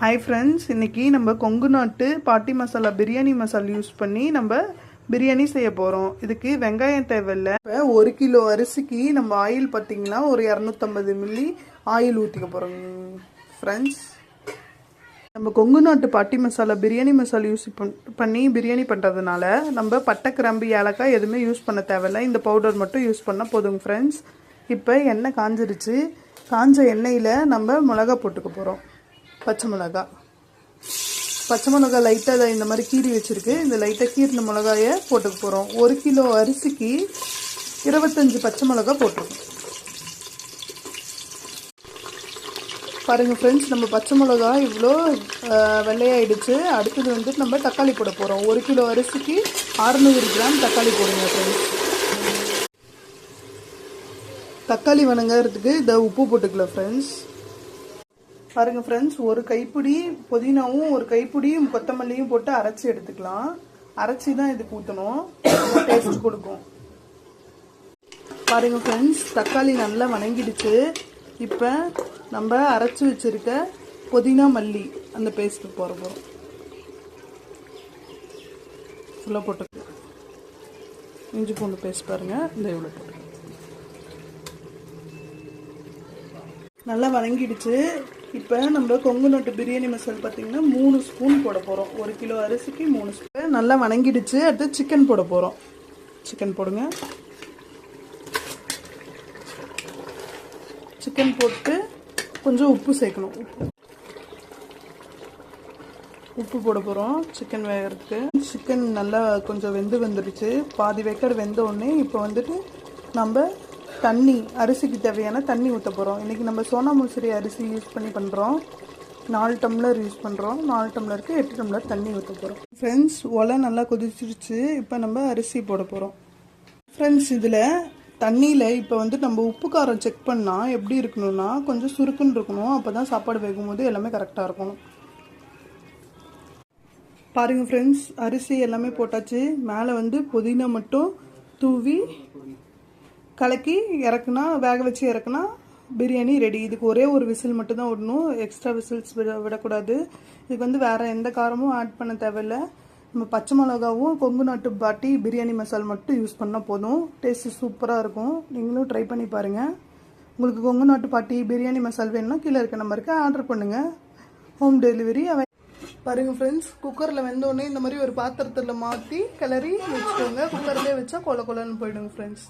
Hi friends, இன்றைக்கி நம்ம கொங்கு நாட்டு பாட்டி மசாலா பிரியாணி மசாலா யூஸ் பண்ணி நம்ம பிரியாணி செய்ய போகிறோம். இதுக்கு வெங்காயம் தேவையில்லை. இப்போ 1 கிலோ அரிசிக்கு நம்ம ஆயில் பார்த்திங்கன்னா ஒரு 250 மில்லி ஆயில் ஊற்றிக்க போகிறோம். ஃப்ரெண்ட்ஸ், நம்ம கொங்கு நாட்டு பாட்டி மசாலா பிரியாணி மசாலா யூஸ் பண்ணி பிரியாணி பண்ணுறதுனால நம்ம பட்டை, கிராம்பு, ஏலக்காய் எதுவுமே யூஸ் பண்ண தேவையில்லை. இந்த பவுடர் மட்டும் யூஸ் பண்ணால் போதுங்க ஃப்ரெண்ட்ஸ். இப்போ எண்ணெய் காஞ்சிருச்சு. காஞ்ச எண்ணெயில் நம்ம மிளகா போட்டுக்க போகிறோம். பச்சை மிளகா லைட்டாக இந்த மாதிரி கீறி வச்சுருக்கு. இந்த லைட்டாக கீறின மிளகாயை போட்டுக்க போகிறோம். 1 கிலோ அரிசிக்கு 25 பச்சை மிளகா போட்டிருக்கோம். பாருங்கள் ஃப்ரெண்ட்ஸ், நம்ம பச்சை மிளகா இவ்வளோ வெள்ளையாயிடுச்சு. அடுத்தது வந்துட்டு நம்ம தக்காளி போட போகிறோம். 1 கிலோ அரிசிக்கு 600 கிராம் தக்காளி போடுங்க ஃப்ரெண்ட்ஸ். தக்காளி வணங்கிறதுக்கு இதை உப்பு போட்டுக்கலாம் ஃப்ரெண்ட்ஸ். பாருங்கள் ஃப்ரெண்ட்ஸ், ஒரு கைப்பிடி புதினாவும் ஒரு கைப்பிடி கொத்தமல்லியும் போட்டு அரைச்சி எடுத்துக்கலாம். அரைச்சி தான் இதுக்கு ஊற்றணும், டேஸ்ட் கொடுக்கும். பாருங்கள் ஃப்ரெண்ட்ஸ், தக்காளி நல்லா வணங்கிடுச்சு. இப்போ நம்ம அரைச்சி வச்சுருக்க புதினா மல்லி அந்த பேஸ்ட்டு போகிறோம். ஃபுல்லாக போட்டு இஞ்சி பூண்டு பேஸ்ட் பாருங்கள், இந்த இவ்வளோ போட்டு நல்லா வணங்கிடுச்சு. இப்போ நம்ம கொங்கு நாட்டு பிரியாணி மசாலா பார்த்திங்கன்னா 3 ஸ்பூன் போட போகிறோம். 1 கிலோ அரிசிக்கு 3 ஸ்பூன். நல்லா வணங்கிடுச்சு. அடுத்து சிக்கன் போட போகிறோம். சிக்கன் போடுங்க. சிக்கன் போட்டு கொஞ்சம் உப்பு சேர்க்கணும். உப்பு போட போகிறோம் சிக்கன் வேகிறதுக்கு. சிக்கன் நல்லா கொஞ்சம் வந்துடுச்சு. பாதி வேக்காடு வெந்த உடனே இப்போ வந்துட்டு நம்ம தண்ணி, அரிசிக்கு தேவையான தண்ணி ஊற்ற போகிறோம். இன்றைக்கி நம்ம சோனா மசூரி அரிசி யூஸ் பண்ணி பண்ணுறோம். 4 டம்ளர் யூஸ் பண்ணுறோம். 4 டம்ளருக்கு 8 டம்ளர் தண்ணி ஊற்ற போகிறோம். ஃப்ரெண்ட்ஸ், ஒலை நல்லா கொதிச்சிருச்சு. இப்போ நம்ம அரிசி போட போகிறோம். ஃப்ரெண்ட்ஸ், இதில் தண்ணியில் இப்போ வந்து நம்ம உப்பு காரம் செக் பண்ணால் எப்படி இருக்கணும்னா கொஞ்சம் சுருக்குன்னு இருக்கணும். அப்போ தான் சாப்பாடு வேகும்போது எல்லாமே கரெக்டாக இருக்கணும். பாருங்கள் ஃப்ரெண்ட்ஸ், அரிசி எல்லாமே போட்டாச்சு. மேலே வந்து புதினா மட்டும் தூவி கலக்கி இறக்குனா, வேக வச்சு இறக்குனா பிரியாணி ரெடி. இதுக்கு ஒரே ஒரு விசில் மட்டும் தான் விடணும். எக்ஸ்ட்ரா விசில்ஸ் விடக்கூடாது. இதுக்கு வந்து வேறு எந்த காரமும் ஆட் பண்ண தேவையில்லை. நம்ம பச்சை மிளகாவும் கொங்கு நாட்டு பாட்டி பிரியாணி மசாலா மட்டும் யூஸ் பண்ணால் போதும். டேஸ்ட்டு சூப்பராக இருக்கும். நீங்களும் ட்ரை பண்ணி பாருங்கள். உங்களுக்கு கொங்கு நாட்டு பாட்டி பிரியாணி மசாலா வேணும்னா கீழே இருக்க நம்பருக்கு ஆர்டர் பண்ணுங்கள். Home delivery. பாருங்கள் ஃப்ரெண்ட்ஸ், குக்கரில் வெந்தோடனே இந்த மாதிரி ஒரு பாத்திரத்தில் மாற்றி கிளறி வச்சுக்கோங்க. குக்கர்லேயே வச்சா கொல கொலன்னு போயிடுங்க ஃப்ரெண்ட்ஸ்.